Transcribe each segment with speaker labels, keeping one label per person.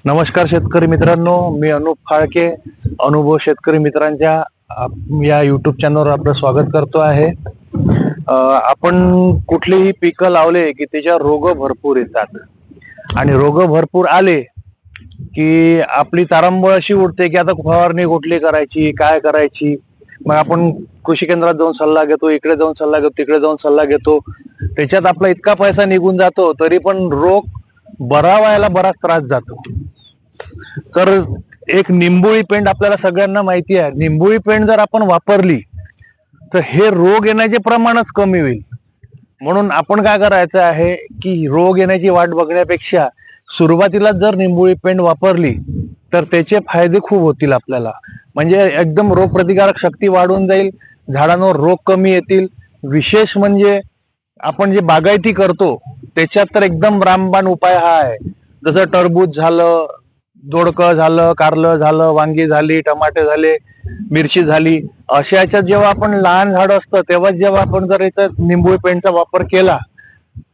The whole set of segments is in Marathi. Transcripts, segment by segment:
Speaker 1: नमस्कार शेतकरी मित्रांनो, मी अनुप फाळके अनुभव शेतकरी मित्रांच्या या युट्यूब चॅनलवर आपलं स्वागत करतो आहे. आपण कुठलीही पिकं लावले की त्याच्या रोग भरपूर येतात आणि रोग भरपूर आले की आपली तारांबळ अशी उडते की आता फवारणी कुठली करायची, काय करायची. मग आपण कृषी केंद्रात जाऊन सल्ला घेतो, इकडे जाऊन सल्ला घेतो, तिकडे जाऊन सल्ला घेतो. त्याच्यात आपला इतका पैसा निघून जातो तरी पण रोग बरा व्हायला बराच त्रास जातो. तर एक निंबोळी पेंड आपल्याला सगळ्यांना माहिती आहे. निंबोळी पेंड जर आपण वापरली तर हे रोग येण्याचे प्रमाणच कमी होईल. म्हणून आपण काय करायचं आहे की रोग येण्याची वाट बघण्यापेक्षा सुरुवातीला जर निंबोळी पेंड वापरली तर त्याचे फायदे खूप होतील आपल्याला. म्हणजे एकदम रोग प्रतिकारक शक्ती वाढून जाईल, झाडांवर रोग कमी येतील. विशेष म्हणजे आपण जे बागायती करतो त्याच्यात तर एकदम रामबाण उपाय हा आहे. जसं टरबूज झालं, दोडकं झालं, कारलं झालं, वांगी झाली, टमाटे झाले, मिरची झाली, अशा याच्यात जेव्हा आपण लहान झाड असतं तेव्हा जेव्हा आपण जर याच्यात निंबोळी पेंडचा वापर केला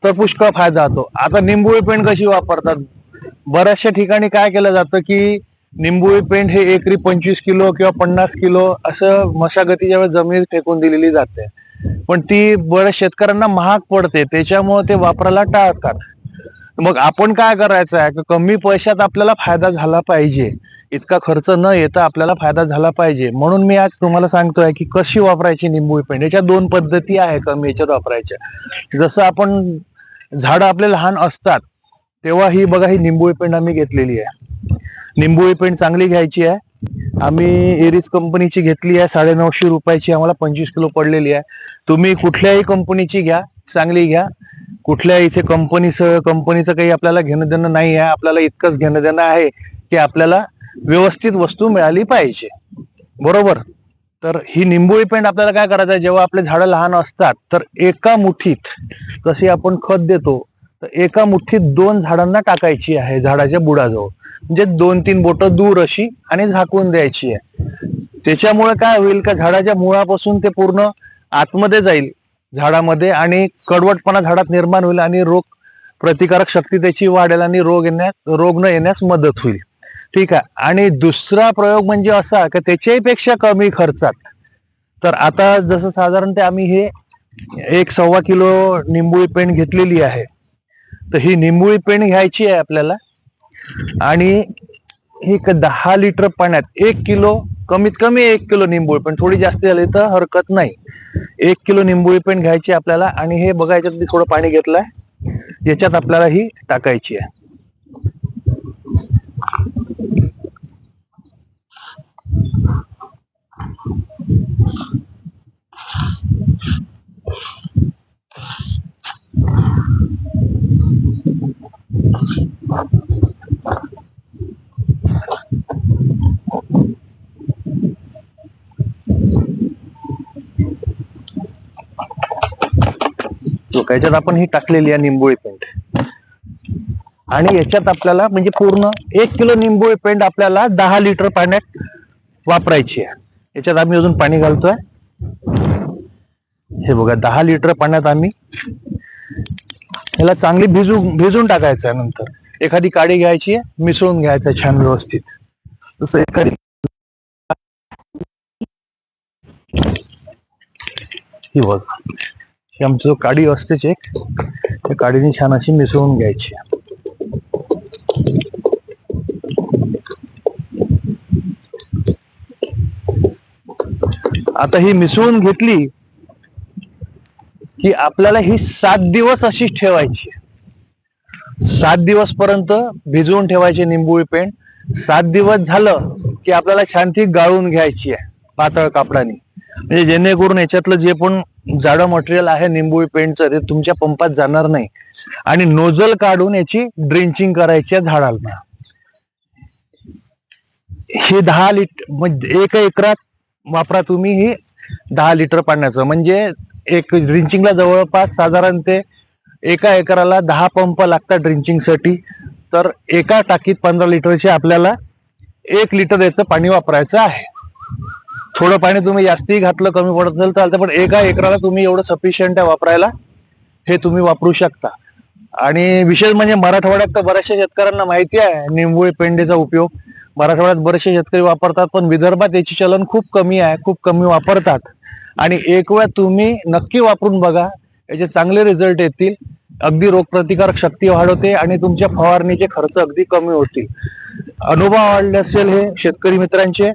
Speaker 1: तर पुष्कळ फायदा होतो. आता निंबोळी पेंड कशी वापरतात? बऱ्याचशा ठिकाणी काय केलं जातं की निंबोळी पेंड हे एकरी 25 किलो किंवा 50 किलो असं मशागतीच्या वेळेस जमिनीत फेकून दिलेली जाते, पण ती बऱ्याच शेतकऱ्यांना महाग पडते, त्याच्यामुळे ते वापरायला टाळतात. मग आपण काय करायचं आहे की कमी पैशात आपल्याला फायदा झाला पाहिजे, इतका खर्च न येता आपल्याला फायदा झाला पाहिजे, म्हणून मी आज तुम्हाला सांगतोय की कशी वापरायची निंबोळी पेंड. याच्या दोन पद्धती आहे कमी याच्यात वापरायच्या. जसं आपण झाडं आपले लहान असतात तेव्हा ही बघा, ही निंबोळी पेंड आम्ही घेतलेली आहे. निंबोळी पेंड चांगली घ्यायची आहे. आम्ही एरिस कंपनीची घेतली आहे, 950 रुपयाची आम्हाला 25 किलो पडलेली आहे. तुम्ही कुठल्याही कंपनीची घ्या, चांगली घ्या. कुठल्या इथे कंपनीचं काही आपल्याला घेणं देणं नाही आहे. आपल्याला इतकंच घेणं देणं आहे की आपल्याला व्यवस्थित वस्तू मिळाली पाहिजे, बरोबर. तर ही निंबोळी पेंड आपल्याला काय करायचं आहे, जेव्हा आपले झाडं लहान असतात तर एका मुठीत, कशी आपण खत देतो तर एका मुठीत 2 झाडांना टाकायची आहे झाडाच्या बुडाजवळ, म्हणजे 2-3 बोटं दूर अशी, आणि झाकून द्यायची आहे. त्याच्यामुळे काय होईल का झाडाच्या मुळापासून ते पूर्ण आतमध्ये जाईल झाडामध्ये आणि कडवटपणा झाडात निर्माण होईल आणि रोग प्रतिकारक शक्ती त्याची वाढेल आणि रोग न येण्यास मदत होईल. ठीक आहे. आणि दुसरा प्रयोग म्हणजे असा की त्याच्याही पेक्षा कमी खर्चात, तर आता जसं साधारणतः आम्ही हे 1-1.25 किलो निंबोळी पेंड घेतलेली आहे. तर ही निंबोळी पेंड घ्यायची आहे आपल्याला आणि ही 10 लिटर पाण्यात 1 किलो, कमीत कमी 1 किलो निंबोळी पेंड, थोडी जास्त झाली तर हरकत नाही. 1 किलो निंबोळी पेंड घ्यायची आपल्याला आणि हे बघा याच्यात मी थोडं पाणी घेतलंय, याच्यात आपल्याला ही टाकायची आहे. याच्यात आपण ही टाकलेली आहे निंबोळी पेंड आणि याच्यात आपल्याला म्हणजे पूर्ण 1 किलो निंबोळी पेंड आपल्याला 10 लिटर पाण्यात वापरायची आहे. याच्यात आम्ही अजून पाणी घालतोय. हे बघा, 10 लिटर पाण्यात आम्ही याला चांगली भिजून टाकायचं आहे. नंतर एखादी काडी घ्यायची आहे, मिसळून घ्यायचं छान व्यवस्थित. तसं एखादी ही बघा, ही आमची जो काडी असतेच एक, त्या काडीने छान अशी मिसळून घ्यायची. आता ही मिसळून घेतली की आपल्याला ही 7 दिवस अशीच ठेवायची. 7 दिवस पर्यंत भिजवून ठेवायची निंबोळी पेंड. 7 दिवस झालं की आपल्याला छान ती गाळून घ्यायची आहे पातळ कापडाने, म्हणजे जेणेकरून याच्यातलं जे पण जाडं मटेरियल आहे निंबोळी पेंडचं ते तुमच्या पंपात जाणार नाही. आणि नोझल काढून याची ड्रिंचिंग करायची आहे झाडाला. हे 10 लिटर म्हणजे 1 एकरात वापरा तुम्ही हे 10 लिटर पाण्याचं, म्हणजे एक ड्रिंचिंगला जवळपास साधारण ते 1 एकराला 10 पंप लागतात ड्रिंचिंगसाठी. तर एका टाकीत 15 लिटरचे आपल्याला 1 लिटर याचं पाणी वापरायचं आहे. थोडं पाणी तुम्ही जास्ती घातलं, कमी पडत असेल चालतं, पण 1 एकराला तुम्ही एवढं सफिशियंट आहे वापरायला, हे तुम्ही वापरू शकता. आणि विशेष म्हणजे मराठवाड्यात तर बऱ्याचशा शेतकऱ्यांना माहिती आहे निंबोळी पेंडीचा उपयोग मराठवाड्यात बरेचसे शेतकरी वापरतात, पण विदर्भात याची चलन खूप कमी आहे, खूप कमी वापरतात. आणि एक वेळ तुम्ही नक्की वापरून बघा, याचे चांगले रिझल्ट येतील. अगदी रोगप्रतिकारक शक्ती वाढवते आणि तुमच्या फवारणीचे खर्च अगदी कमी होतील. अनुभव आवडले असेल हे शेतकरी मित्रांचे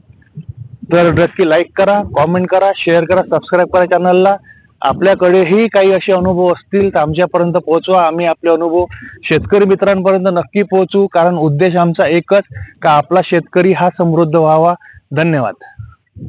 Speaker 1: तर नक्की लाईक करा, कॉमेंट करा, शेअर करा, सबस्क्राईब करा चॅनलला. आपल्याकडेही काही असे अनुभव असतील तर आमच्यापर्यंत पोहोचवा. आम्ही आपले अनुभव शेतकरी मित्रांपर्यंत नक्की पोहोचू, कारण उद्देश आमचा एकच, का आपला शेतकरी हा समृद्ध व्हावा. धन्यवाद.